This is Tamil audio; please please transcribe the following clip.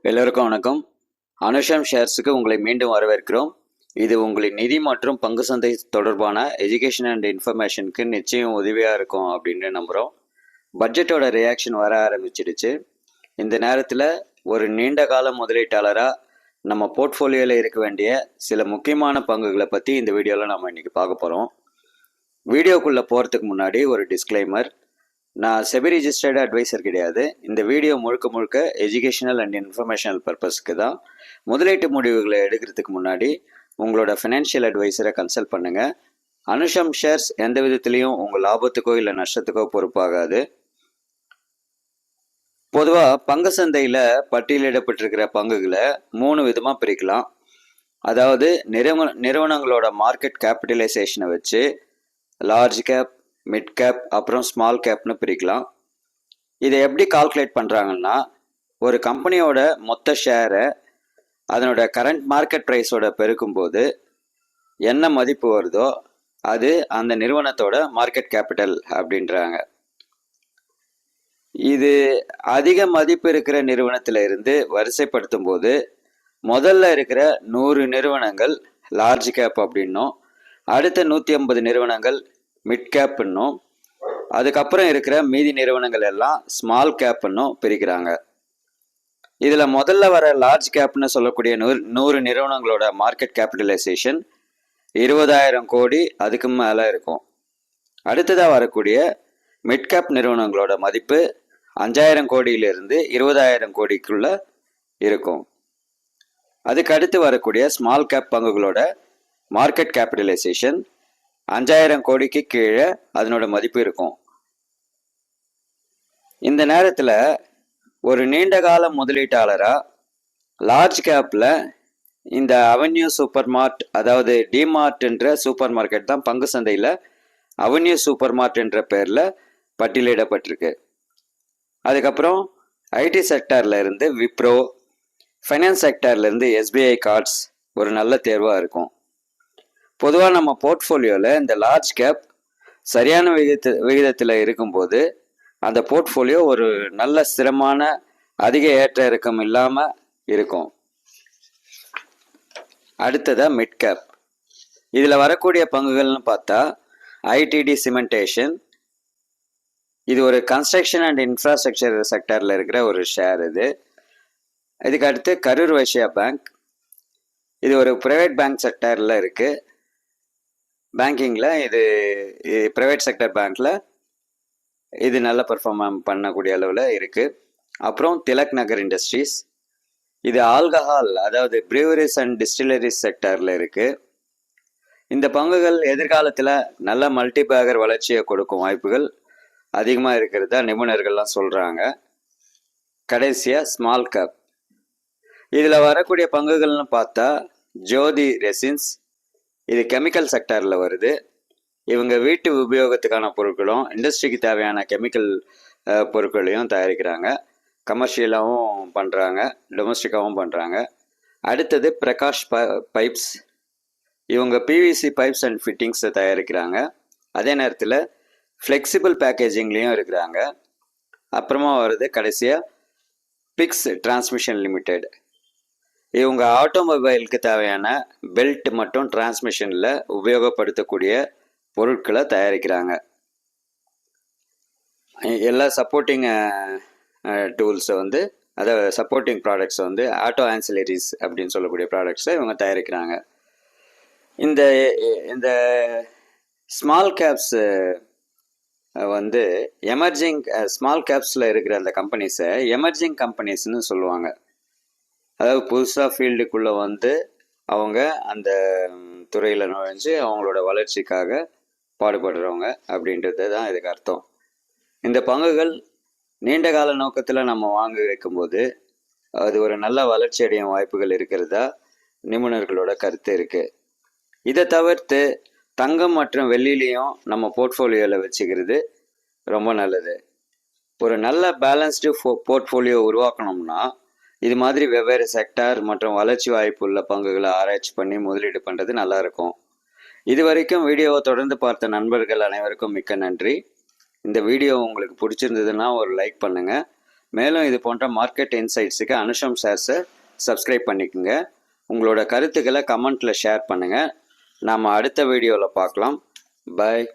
எல்லோருக்கும் வணக்கம். அனுஷம் ஷேர்ஸுக்கு உங்களை மீண்டும் வரவேற்கிறோம். இது உங்களின் நிதி மற்றும் பங்கு சந்தை தொடர்பான எஜுகேஷன் அண்ட் இன்ஃபர்மேஷனுக்கு நிச்சயம் உதவியாக இருக்கும் அப்படின்னு நம்புகிறோம். பட்ஜெட்டோட ரியாக்ஷன் வர ஆரம்பிச்சிடுச்சு. இந்த நேரத்தில் ஒரு நீண்ட கால முதலீட்டாளராக நம்ம போர்ட்ஃபோலியோவில் இருக்க வேண்டிய சில முக்கியமான பங்குகளை பற்றி இந்த வீடியோவில் நம்ம இன்றைக்கி பார்க்க போகிறோம். வீடியோக்குள்ளே போகிறதுக்கு முன்னாடி ஒரு டிஸ்க்ளைமர். நான் செபி ரிஜிஸ்டர்டு அட்வைசர் கிடையாது. இந்த வீடியோ முழுக்க முழுக்க எஜுகேஷனல் அண்ட் இன்ஃபர்மேஷனல் பர்பஸ்க்கு தான். முதலீட்டு முடிவுகளை எடுக்கிறதுக்கு முன்னாடி உங்களோட ஃபினான்ஷியல் அட்வைசரை கன்சல்ட் பண்ணுங்கள். அனுஷம் ஷேர்ஸ் எந்த விதத்துலேயும் உங்கள் லாபத்துக்கோ இல்லை நஷ்டத்துக்கோ பொறுப்பாகாது. பொதுவாக பங்கு சந்தையில் பட்டியலிடப்பட்டிருக்கிற பங்குகளை 3 விதமாக பிரிக்கலாம். அதாவது நிறுவனங்களோட மார்க்கெட் கேபிட்டலைசேஷனை வச்சு லார்ஜ் கேப், மிட் கேப், அப்புறம் ஸ்மால் கேப்னு பிரிக்கலாம். இதை எப்படி கால்குலேட் பண்ணுறாங்கன்னா, ஒரு கம்பெனியோட மொத்த ஷேரை அதனோட கரண்ட் மார்க்கெட் ப்ரைஸோட பெருக்கும்போது என்ன மதிப்பு வருதோ அது அந்த நிறுவனத்தோட மார்க்கெட் கேபிட்டல் அப்படின்றாங்க. இது அதிக மதிப்பு இருக்கிற நிறுவனத்தில் இருந்து வரிசைப்படுத்தும் போது முதல்ல இருக்கிற 100 நிறுவனங்கள் லார்ஜ் கேப் அப்படின்னும், அடுத்த 150 நிறுவனங்கள் மிட் கேப்னும், அதுக்கப்புறம் இருக்கிற மீதி நிறுவனங்கள் எல்லாம் ஸ்மால் கேப்னும் பிரிக்கிறாங்க. இதில் முதல்ல வர லார்ஜ் கேப்னு சொல்லக்கூடிய 100 நிறுவனங்களோட மார்க்கெட் கேபிட்டலைசேஷன் 20,000 கோடி அதுக்கு மேலே இருக்கும். அடுத்ததாக வரக்கூடிய மிட் கேப் நிறுவனங்களோட மதிப்பு 5,000 கோடியிலிருந்து 20,000 கோடிக்குள்ள இருக்கும். அதுக்கு அடுத்து வரக்கூடிய ஸ்மால் கேப் பங்குகளோட மார்க்கெட் கேபிட்டலைசேஷன் 5,000 கோடிக்கு கீழே அதனோட மதிப்பு இருக்கும். இந்த நேரத்தில் ஒரு நீண்ட கால முதலீட்டாளராக லார்ஜ் கேப்பில் இந்த அவென்யூ சூப்பர் மார்ட், அதாவது டிமார்ட் என்ற சூப்பர் மார்க்கெட் தான் பங்கு சந்தையில் அவென்யூ சூப்பர் மார்ட் என்ற பெயரில் பட்டியலிடப்பட்டிருக்கு. அதுக்கப்புறம் ஐடி செக்டாரில் இருந்து விப்ரோ, ஃபைனான்ஸ் செக்டாரில் இருந்து எஸ்பிஐ கார்ட்ஸ் ஒரு நல்ல தேர்வாக இருக்கும். பொதுவாக நம்ம போர்ட்ஃபோலியோவில் இந்த லார்ஜ் கேப் சரியான விகிதத்தில் இருக்கும்போது அந்த போர்ட்ஃபோலியோ ஒரு நல்ல ஸ்திரமான அதிக ஏற்ற இறக்கம் இல்லாமல் இருக்கும். அடுத்ததாக மிட் கேப். இதில் வரக்கூடிய பங்குகள்னு பார்த்தா ஐடிடி சிமெண்டேஷன், இது ஒரு கன்ஸ்ட்ரக்ஷன் அண்ட் இன்ஃப்ராஸ்ட்ரக்சர் செக்டரில் இருக்கிற ஒரு ஷேர். இதுக்கு அடுத்து கரூர் வைஸ்யா பேங்க், இது ஒரு ப்ரைவேட் பேங்க் செக்டரில் இருக்குது. பேங்கிங்கில் இது ப்ரைவேட் செக்டர் பேங்க்கில் இது நல்ல பர்ஃபார்ம் பண்ணக்கூடிய அளவில் இருக்குது. அப்புறம் திலக் நகர் இண்டஸ்ட்ரீஸ், இது ஆல்கஹால், அதாவது ப்ரீவரிஸ் அண்ட் டிஸ்டிலரிஸ் செக்டரில் இருக்குது. இந்த பங்குகள் எதிர்காலத்தில் நல்ல மல்டிபேகர் வளர்ச்சியை கொடுக்கும் வாய்ப்புகள் அதிகமாக இருக்கிறதா நிபுணர்கள்லாம் சொல்கிறாங்க. கடைசியாக ஸ்மால் கேப். இதில் வரக்கூடிய பங்குகள்னு பார்த்தா ஜோதி ரெசின்ஸ், இது கெமிக்கல் செக்டாரில் வருது. இவங்க வீட்டு உபயோகத்துக்கான பொருட்களும் இண்டஸ்ட்ரிக்கு தேவையான கெமிக்கல் பொருட்களையும் தயாரிக்கிறாங்க. கமர்ஷியலாகவும் பண்ணுறாங்க, டொமஸ்டிக்காகவும் பண்ணுறாங்க. அடுத்தது பிரகாஷ் பைப்ஸ், இவங்க பிவிசி பைப்ஸ் அண்ட் ஃபிட்டிங்ஸை தயாரிக்கிறாங்க. அதே நேரத்தில் ஃப்ளெக்சிபிள் பேக்கேஜிங்லேயும் இருக்கிறாங்க. அப்புறமா வருது கடைசியாக பிக்ஸ் டிரான்ஸ்மிஷன் லிமிடெட், இவங்க ஆட்டோமொபைலுக்கு தேவையான பெல்ட் மற்றும் டிரான்ஸ்மிஷனில் உபயோகப்படுத்தக்கூடிய பொருட்களை தயாரிக்கிறாங்க. எல்லா சப்போர்ட்டிங் டூல்ஸை அதாவது சப்போர்ட்டிங் ப்ராடக்ட்ஸை ஆட்டோ ஆன்சிலரிஸ் அப்படின்னு சொல்லக்கூடிய ப்ராடக்ட்ஸை இவங்க தயாரிக்கிறாங்க. இந்த இந்த ஸ்மால் கேப்ஸு எமர்ஜிங் ஸ்மால் கேப்ஸில் இருக்கிற அந்த கம்பெனிஸை எமர்ஜிங் கம்பெனிஸ்னு சொல்லுவாங்க. அதாவது புதுசாக ஃபீல்டுக்குள்ளே அவங்க அந்த துறையில் நுழைஞ்சு அவங்களோட வளர்ச்சிக்காக பாடுபடுறவங்க அப்படின்றது தான் இதுக்கு அர்த்தம். இந்த பங்குகள் நீண்ட கால நோக்கத்தில் நம்ம வாங்கி வைக்கும்போது அது ஒரு நல்ல வளர்ச்சி அடையும் வாய்ப்புகள் இருக்கிறதா நிபுணர்களோட கருத்து இருக்குது. இதை தவிர்த்து தங்கம் மற்றும் வெள்ளிலையும் நம்ம போர்ட்ஃபோலியோவில் வச்சுக்கிறது ரொம்ப நல்லது. ஒரு நல்ல பேலன்ஸ்டு போர்ட்ஃபோலியோ உருவாக்கணும்னா இது மாதிரி வெவ்வேறு செக்டார் மற்றும் வளர்ச்சி வாய்ப்பு உள்ள பங்குகளை ஆராய்ச்சி பண்ணி முதலீடு பண்ணுறது நல்லாயிருக்கும். இது வரைக்கும் வீடியோவை தொடர்ந்து பார்த்த நண்பர்கள் அனைவருக்கும் மிக்க நன்றி. இந்த வீடியோ உங்களுக்கு பிடிச்சிருந்ததுன்னா ஒரு லைக் பண்ணுங்கள். மேலும் இது போன்ற மார்க்கெட் இன்சைட்ஸுக்கு அனுஷம் ஷேர்ஸை சப்ஸ்கிரைப் பண்ணிக்கோங்க. உங்களோட கருத்துக்களை கமெண்ட்டில் ஷேர் பண்ணுங்கள். நாம் அடுத்த வீடியோவில் பார்க்கலாம். பை.